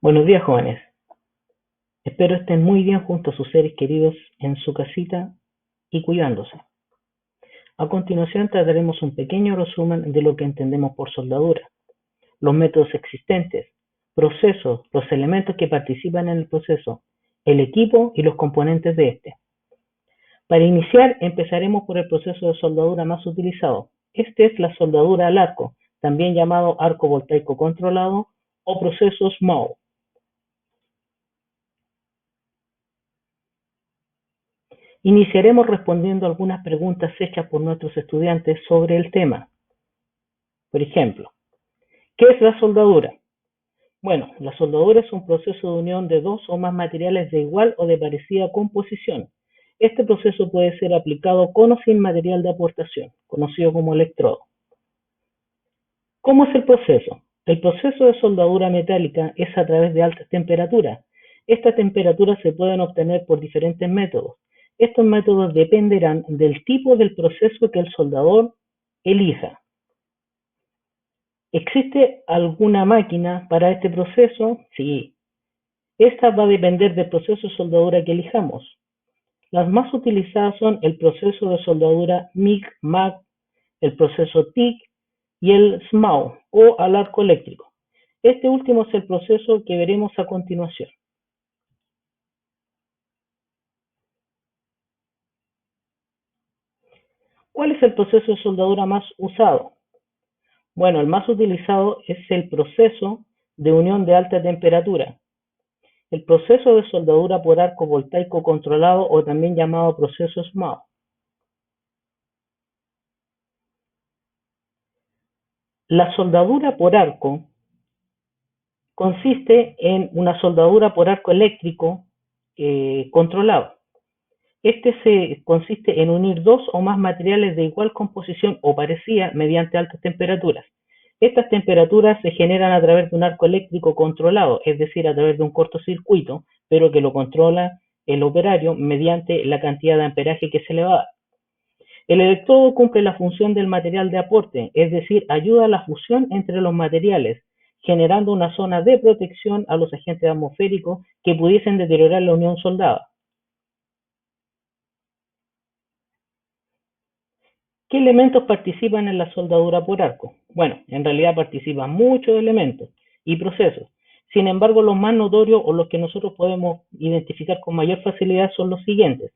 Buenos días, jóvenes. Espero estén muy bien junto a sus seres queridos en su casita y cuidándose. A continuación trataremos un pequeño resumen de lo que entendemos por soldadura, los métodos existentes, procesos, los elementos que participan en el proceso, el equipo y los componentes de este. Para iniciar, empezaremos por el proceso de soldadura más utilizado. Este es la soldadura al arco, también llamado arco voltaico controlado o proceso SMAO. Iniciaremos respondiendo algunas preguntas hechas por nuestros estudiantes sobre el tema. Por ejemplo, ¿qué es la soldadura? Bueno, la soldadura es un proceso de unión de dos o más materiales de igual o de parecida composición. Este proceso puede ser aplicado con o sin material de aportación, conocido como electrodo. ¿Cómo es el proceso? El proceso de soldadura metálica es a través de altas temperaturas. Estas temperaturas se pueden obtener por diferentes métodos. Estos métodos dependerán del tipo del proceso que el soldador elija. ¿Existe alguna máquina para este proceso? Sí. Esta va a depender del proceso de soldadura que elijamos. Las más utilizadas son el proceso de soldadura MIG-MAG, el proceso TIG y el SMAO o al arco eléctrico. Este último es el proceso que veremos a continuación. ¿Cuál es el proceso de soldadura más usado? Bueno, el más utilizado es el proceso de unión de alta temperatura. El proceso de soldadura por arco voltaico controlado o también llamado proceso SMAO. La soldadura por arco consiste en una soldadura por arco eléctrico controlado. Este consiste en unir dos o más materiales de igual composición o parecida mediante altas temperaturas. Estas temperaturas se generan a través de un arco eléctrico controlado, es decir, a través de un cortocircuito, pero que lo controla el operario mediante la cantidad de amperaje que se le va a dar. El electrodo cumple la función del material de aporte, es decir, ayuda a la fusión entre los materiales, generando una zona de protección a los agentes atmosféricos que pudiesen deteriorar la unión soldada. ¿Qué elementos participan en la soldadura por arco? Bueno, en realidad participan muchos elementos y procesos. Sin embargo, los más notorios o los que nosotros podemos identificar con mayor facilidad son los siguientes.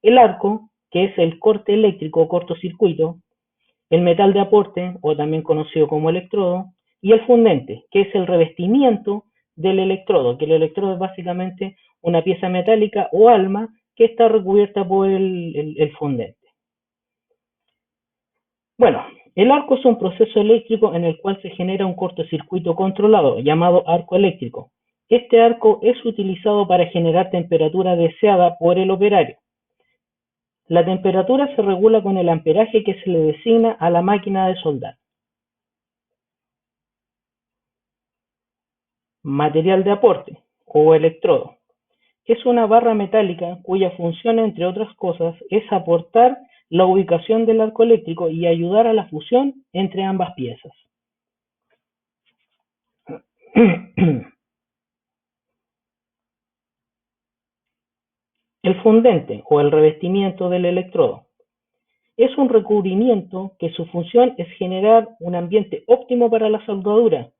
El arco, que es el corte eléctrico o cortocircuito, el metal de aporte, o también conocido como electrodo, y el fundente, que es el revestimiento del electrodo, que el electrodo es básicamente una pieza metálica o alma que está recubierta por el fundente. Bueno, el arco es un proceso eléctrico en el cual se genera un cortocircuito controlado, llamado arco eléctrico. Este arco es utilizado para generar temperatura deseada por el operario. La temperatura se regula con el amperaje que se le designa a la máquina de soldar. Material de aporte o electrodo. Es una barra metálica cuya función, entre otras cosas, es aportar la ubicación del arco eléctrico y ayudar a la fusión entre ambas piezas. El fundente o el revestimiento del electrodo es un recubrimiento que su función es generar un ambiente óptimo para la soldadura,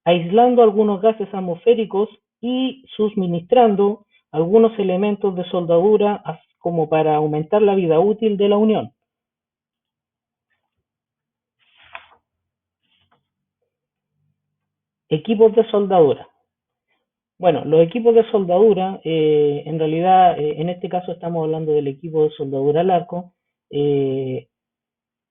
aislando algunos gases atmosféricos y suministrando algunos elementos de soldadura como para aumentar la vida útil de la unión. Equipos de soldadura. Bueno, los equipos de soldadura, en realidad, en este caso estamos hablando del equipo de soldadura al arco. En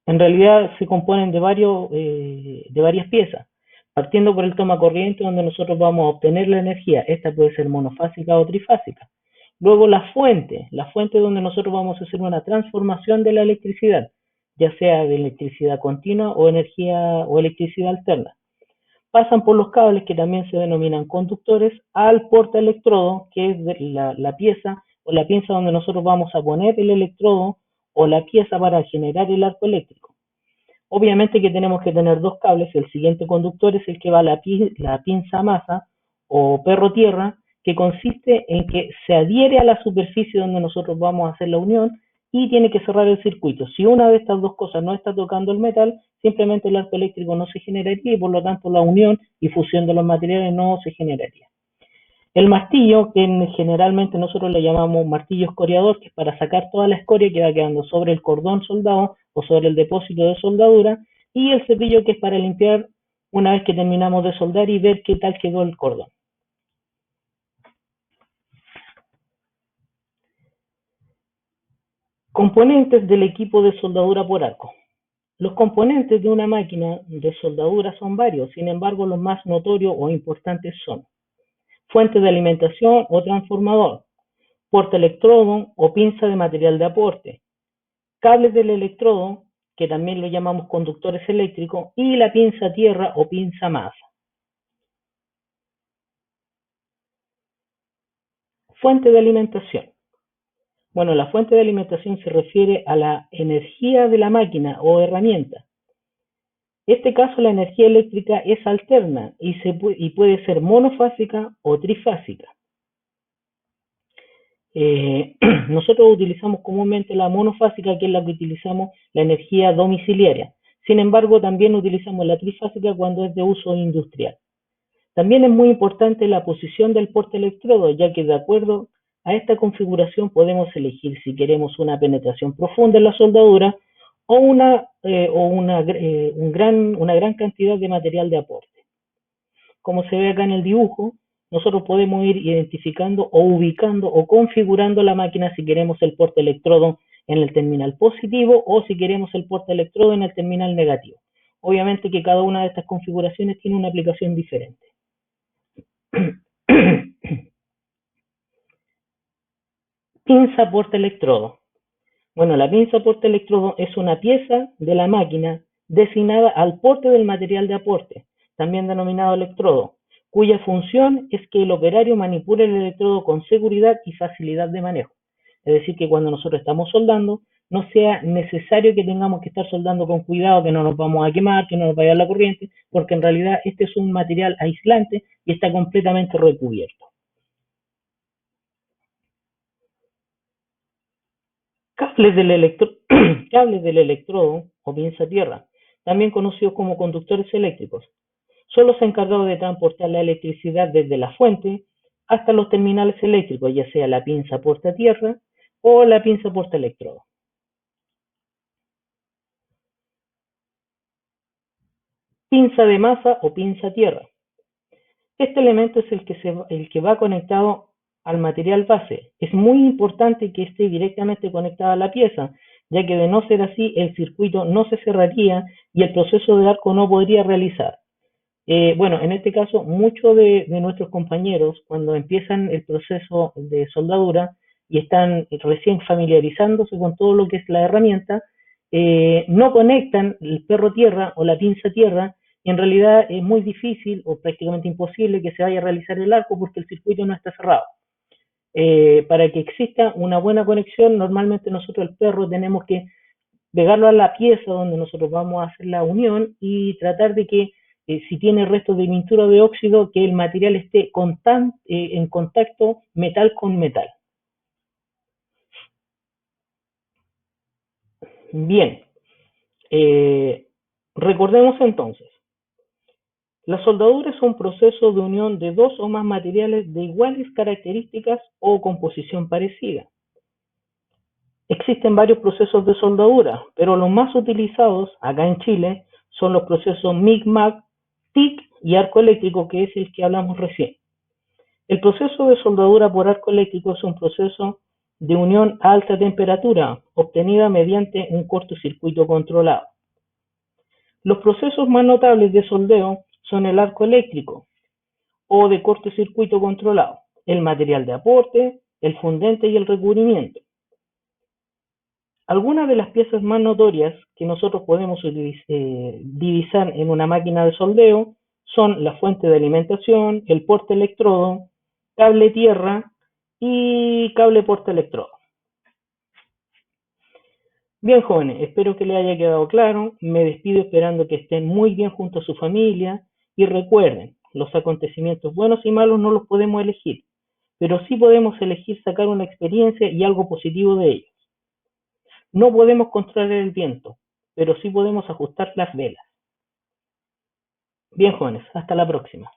realidad se componen de varias piezas, partiendo por el toma corriente donde nosotros vamos a obtener la energía. Esta puede ser monofásica o trifásica. Luego la fuente donde nosotros vamos a hacer una transformación de la electricidad, ya sea de electricidad continua o energía o electricidad alterna. Pasan por los cables que también se denominan conductores al portaelectrodo, que es la pieza o la pinza donde nosotros vamos a poner el electrodo o la pieza para generar el arco eléctrico. Obviamente que tenemos que tener dos cables, el siguiente conductor es el que va a la pinza masa o perro tierra, que consiste en que se adhiere a la superficie donde nosotros vamos a hacer la unión y tiene que cerrar el circuito. Si una de estas dos cosas no está tocando el metal, simplemente el arco eléctrico no se generaría y por lo tanto la unión y fusión de los materiales no se generaría. El martillo, que generalmente nosotros le llamamos martillo escoriador, que es para sacar toda la escoria que va quedando sobre el cordón soldado o sobre el depósito de soldadura, y el cepillo, que es para limpiar una vez que terminamos de soldar y ver qué tal quedó el cordón. Componentes del equipo de soldadura por arco. Los componentes de una máquina de soldadura son varios, sin embargo los más notorios o importantes son fuente de alimentación o transformador, portaelectrodo o pinza de material de aporte, cables del electrodo, que también lo llamamos conductores eléctricos, y la pinza tierra o pinza masa. Fuente de alimentación. Bueno, la fuente de alimentación se refiere a la energía de la máquina o herramienta. En este caso, la energía eléctrica es alterna y puede ser monofásica o trifásica. Nosotros utilizamos comúnmente la monofásica, que es la que utilizamos la energía domiciliaria. Sin embargo, también utilizamos la trifásica cuando es de uso industrial. También es muy importante la posición del portaelectrodo, ya que de acuerdo a esta configuración podemos elegir si queremos una penetración profunda en la soldadura o una gran cantidad de material de aporte. Como se ve acá en el dibujo, nosotros podemos ir identificando o ubicando o configurando la máquina si queremos el portaelectrodo en el terminal positivo o si queremos el portaelectrodo en el terminal negativo. Obviamente que cada una de estas configuraciones tiene una aplicación diferente. Pinza portaelectrodo. Bueno, la pinza portaelectrodo es una pieza de la máquina destinada al porte del material de aporte, también denominado electrodo, cuya función es que el operario manipule el electrodo con seguridad y facilidad de manejo. Es decir, que cuando nosotros estamos soldando, no sea necesario que tengamos que estar soldando con cuidado, que no nos vamos a quemar, que no nos vaya la corriente, porque en realidad este es un material aislante y está completamente recubierto. Cables del electrodo o pinza tierra, también conocidos como conductores eléctricos, son los encargados de transportar la electricidad desde la fuente hasta los terminales eléctricos, ya sea la pinza porta tierra o la pinza porta electrodo. Pinza de masa o pinza tierra. Este elemento es el que va conectado al material base. Es muy importante que esté directamente conectado a la pieza, ya que de no ser así el circuito no se cerraría y el proceso de arco no podría realizar. Bueno, en este caso, muchos de nuestros compañeros, cuando empiezan el proceso de soldadura y están recién familiarizándose con todo lo que es la herramienta, no conectan el perro tierra o la pinza tierra, y en realidad es muy difícil o prácticamente imposible que se vaya a realizar el arco porque el circuito no está cerrado. Para que exista una buena conexión, normalmente nosotros el perro tenemos que pegarlo a la pieza donde nosotros vamos a hacer la unión y tratar de que si tiene restos de pintura o de óxido, que el material esté en contacto metal con metal. Bien, recordemos entonces, la soldadura es un proceso de unión de dos o más materiales de iguales características o composición parecida. Existen varios procesos de soldadura, pero los más utilizados acá en Chile son los procesos MIG-MAG, TIG y arco eléctrico, que es el que hablamos recién. El proceso de soldadura por arco eléctrico es un proceso de unión a alta temperatura, obtenida mediante un cortocircuito controlado. Los procesos más notables de soldeo son el arco eléctrico o de cortocircuito controlado, el material de aporte, el fundente y el recubrimiento. Algunas de las piezas más notorias que nosotros podemos divisar en una máquina de soldeo son la fuente de alimentación, el portaelectrodo, cable tierra y cable portaelectrodo. Bien, jóvenes, espero que les haya quedado claro. Me despido esperando que estén muy bien junto a su familia y recuerden, Los acontecimientos buenos y malos no los podemos elegir, pero sí podemos elegir sacar una experiencia y algo positivo de ellos. No podemos controlar el viento, pero sí podemos ajustar las velas. Bien, jóvenes, hasta la próxima.